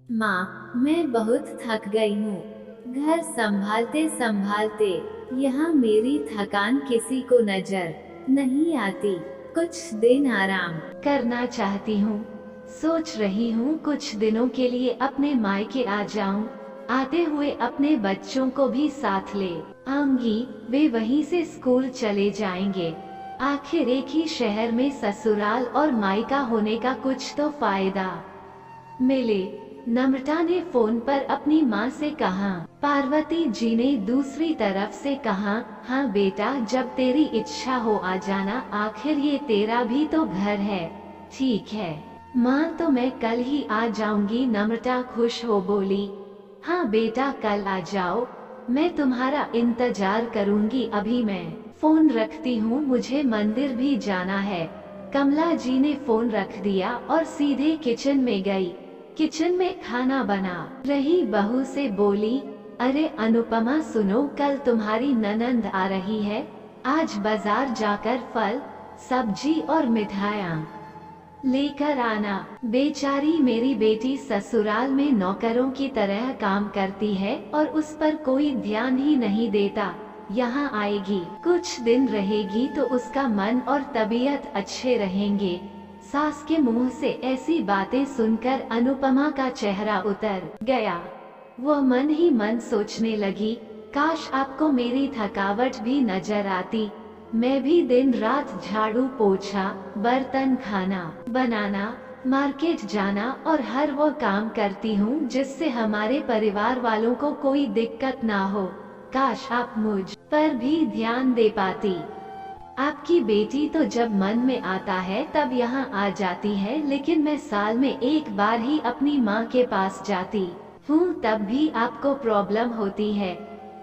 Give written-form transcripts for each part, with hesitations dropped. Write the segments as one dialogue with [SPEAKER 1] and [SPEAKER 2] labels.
[SPEAKER 1] माँ, मैं बहुत थक गई हूँ। घर संभालते संभालते यहाँ मेरी थकान किसी को नजर नहीं आती। कुछ दिन आराम करना चाहती हूँ। सोच रही हूँ कुछ दिनों के लिए अपने मायके आ जाऊं। आते हुए अपने बच्चों को भी साथ ले आऊंगी। वे वहीं से स्कूल चले जाएंगे। आखिर एक ही शहर में ससुराल और मायका होने का कुछ तो फायदा मिले। नम्रता ने फोन पर अपनी माँ से कहा। पार्वती जी ने दूसरी तरफ से कहा, हाँ बेटा, जब तेरी इच्छा हो आ जाना, आखिर ये तेरा भी तो घर है। ठीक है माँ, तो मैं कल ही आ जाऊंगी। नम्रता खुश हो बोली। हाँ बेटा, कल आ जाओ, मैं तुम्हारा इंतजार करूंगी। अभी मैं फोन रखती हूँ, मुझे मंदिर भी जाना है। कमला जी ने फोन रख दिया और सीधे किचन में गई। किचन में खाना बना रही बहू से बोली, अरे अनुपमा सुनो, कल तुम्हारी ननंद आ रही है। आज बाजार जाकर फल, सब्जी और मिठाइयाँ लेकर आना। बेचारी मेरी बेटी ससुराल में नौकरों की तरह काम करती है और उस पर कोई ध्यान ही नहीं देता। यहाँ आएगी, कुछ दिन रहेगी तो उसका मन और तबीयत अच्छे रहेंगे। सास के मुंह से ऐसी बातें सुनकर अनुपमा का चेहरा उतर गया। वह मन ही मन सोचने लगी, काश आपको मेरी थकावट भी नजर आती। मैं भी दिन रात झाड़ू पोछा, बर्तन, खाना बनाना, मार्केट जाना और हर वो काम करती हूँ जिससे हमारे परिवार वालों को कोई दिक्कत ना हो। काश आप मुझ पर भी ध्यान दे पाती। आपकी बेटी तो जब मन में आता है तब यहाँ आ जाती है, लेकिन मैं साल में एक बार ही अपनी माँ के पास जाती हूँ, तब भी आपको प्रॉब्लम होती है।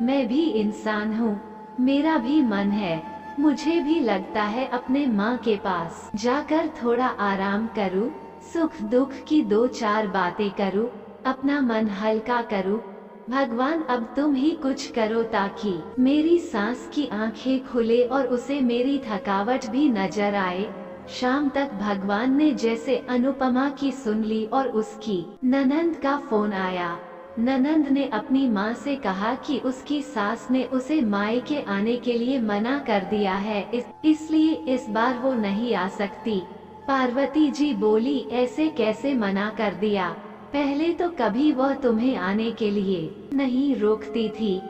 [SPEAKER 1] मैं भी इंसान हूँ, मेरा भी मन है। मुझे भी लगता है अपने माँ के पास जाकर थोड़ा आराम करूँ, सुख दुख की दो चार बातें करूँ, अपना मन हल्का करूँ। भगवान, अब तुम ही कुछ करो ताकि मेरी सांस की आंखें खुले और उसे मेरी थकावट भी नजर आए। शाम तक भगवान ने जैसे अनुपमा की सुन ली और उसकी ननंद का फोन आया। ननंद ने अपनी माँ से कहा कि उसकी सास ने उसे मायके आने के लिए मना कर दिया है, इसलिए इस बार वो नहीं आ सकती। पार्वती जी बोली, ऐसे कैसे मना कर दिया? पहले तो कभी वह तुम्हें आने के लिए नहीं रोकती थी,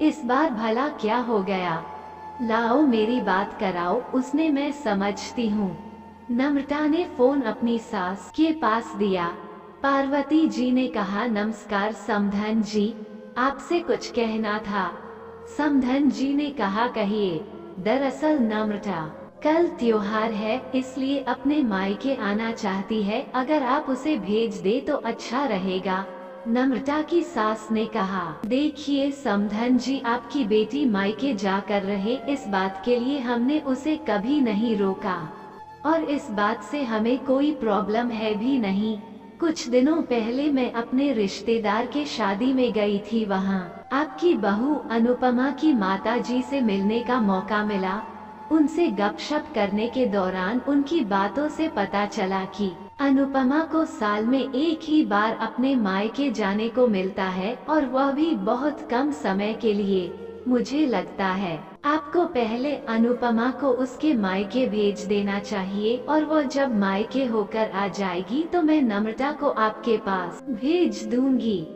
[SPEAKER 1] इस बार भला क्या हो गया? लाओ मेरी बात कराओ उसने, मैं समझती हूँ। नम्रता ने फोन अपनी सास के पास दिया। पार्वती जी ने कहा, नमस्कार समधन जी, आपसे कुछ कहना था। समधन जी ने कहा, कहिए। दरअसल नम्रता कल त्योहार है, इसलिए अपने मायके आना चाहती है, अगर आप उसे भेज दे तो अच्छा रहेगा। नम्रता की सास ने कहा, देखिए समधन जी, आपकी बेटी मायके जाकर रहे, इस बात के लिए हमने उसे कभी नहीं रोका और इस बात से हमें कोई प्रॉब्लम है भी नहीं। कुछ दिनों पहले मैं अपने रिश्तेदार के शादी में गई थी, वहाँ आपकी बहू अनुपमा की माताजी से मिलने का मौका मिला। उनसे गपशप करने के दौरान उनकी बातों से पता चला कि अनुपमा को साल में एक ही बार अपने मायके जाने को मिलता है और वह भी बहुत कम समय के लिए। मुझे लगता है आपको पहले अनुपमा को उसके मायके भेज देना चाहिए और वह जब मायके होकर आ जाएगी तो मैं नम्रता को आपके पास भेज दूंगी।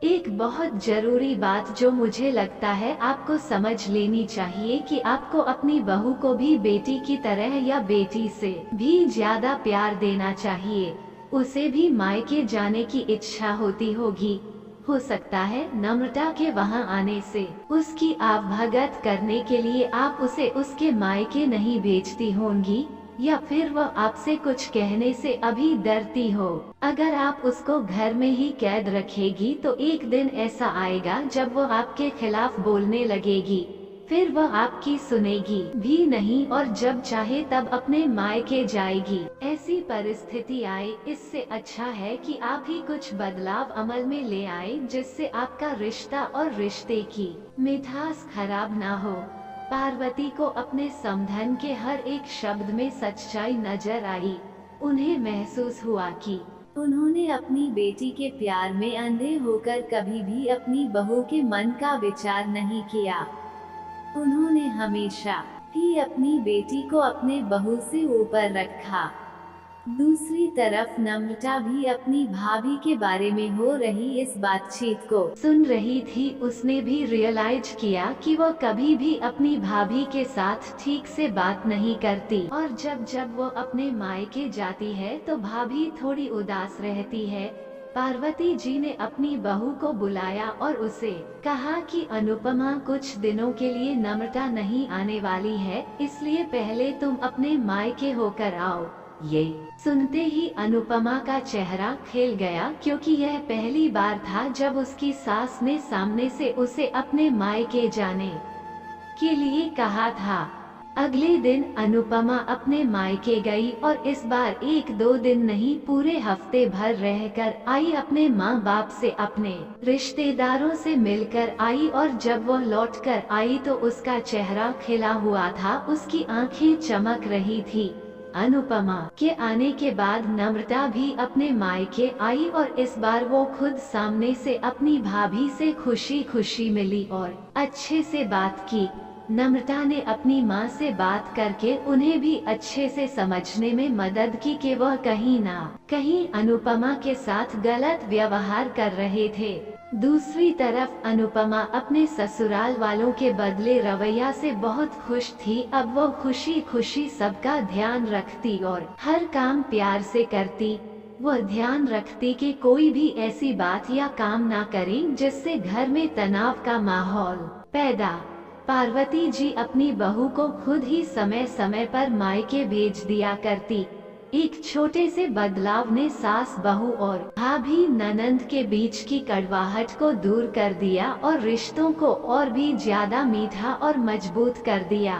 [SPEAKER 1] एक बहुत जरूरी बात जो मुझे लगता है आपको समझ लेनी चाहिए कि आपको अपनी बहू को भी बेटी की तरह या बेटी से भी ज्यादा प्यार देना चाहिए। उसे भी मायके जाने की इच्छा होती होगी। हो सकता है नम्रता के वहां आने से उसकी आवभगत करने के लिए आप उसे उसके मायके नहीं भेजती होंगी, या फिर वह आपसे कुछ कहने से अभी डरती हो। अगर आप उसको घर में ही कैद रखेगी तो एक दिन ऐसा आएगा जब वह आपके खिलाफ बोलने लगेगी, फिर वह आपकी सुनेगी भी नहीं और जब चाहे तब अपने मायके जाएगी। ऐसी परिस्थिति आए, इससे अच्छा है कि आप ही कुछ बदलाव अमल में ले आए जिससे आपका रिश्ता और रिश्ते की मिठास खराब ना हो। पार्वती को अपने समधन के हर एक शब्द में सच्चाई नजर आई। उन्हें महसूस हुआ कि उन्होंने अपनी बेटी के प्यार में अंधे होकर कभी भी अपनी बहू के मन का विचार नहीं किया। उन्होंने हमेशा ही अपनी बेटी को अपने बहू से ऊपर रखा। दूसरी तरफ नम्रता भी अपनी भाभी के बारे में हो रही इस बातचीत को सुन रही थी। उसने भी रियलाइज किया कि वो कभी भी अपनी भाभी के साथ ठीक से बात नहीं करती, और जब जब वो अपने मायके जाती है तो भाभी थोड़ी उदास रहती है। पार्वती जी ने अपनी बहू को बुलाया और उसे कहा कि अनुपमा कुछ दिनों के लिए नम्रता नहीं आने वाली है, इसलिए पहले तुम अपने मायके होकर आओ। ये सुनते ही अनुपमा का चेहरा खिल गया, क्योंकि यह पहली बार था जब उसकी सास ने सामने से उसे अपने मायके जाने के लिए कहा था। अगले दिन अनुपमा अपने मायके गई और इस बार 1-2 दिन नहीं, पूरे हफ्ते भर रहकर आई। अपने माँ बाप से, अपने रिश्तेदारों से मिलकर आई, और जब वह लौटकर आई तो उसका चेहरा खिला हुआ था, उसकी आंखें चमक रही थी। अनुपमा के आने के बाद नम्रता भी अपने मायके आई और इस बार वो खुद सामने से अपनी भाभी से खुशी खुशी मिली और अच्छे से बात की। नम्रता ने अपनी माँ से बात करके उन्हें भी अच्छे से समझने में मदद की कि वह कहीं ना कहीं अनुपमा के साथ गलत व्यवहार कर रहे थे। दूसरी तरफ अनुपमा अपने ससुराल वालों के बदले रवैया से बहुत खुश थी। अब वो खुशी खुशी सबका ध्यान रखती और हर काम प्यार से करती। वह ध्यान रखती कि कोई भी ऐसी बात या काम ना करें जिससे घर में तनाव का माहौल पैदा। पार्वती जी अपनी बहू को खुद ही समय समय पर मायके भेज दिया करती। एक छोटे से बदलाव ने सास बहू और भाभी ननंद के बीच की कड़वाहट को दूर कर दिया और रिश्तों को और भी ज्यादा मीठा और मजबूत कर दिया।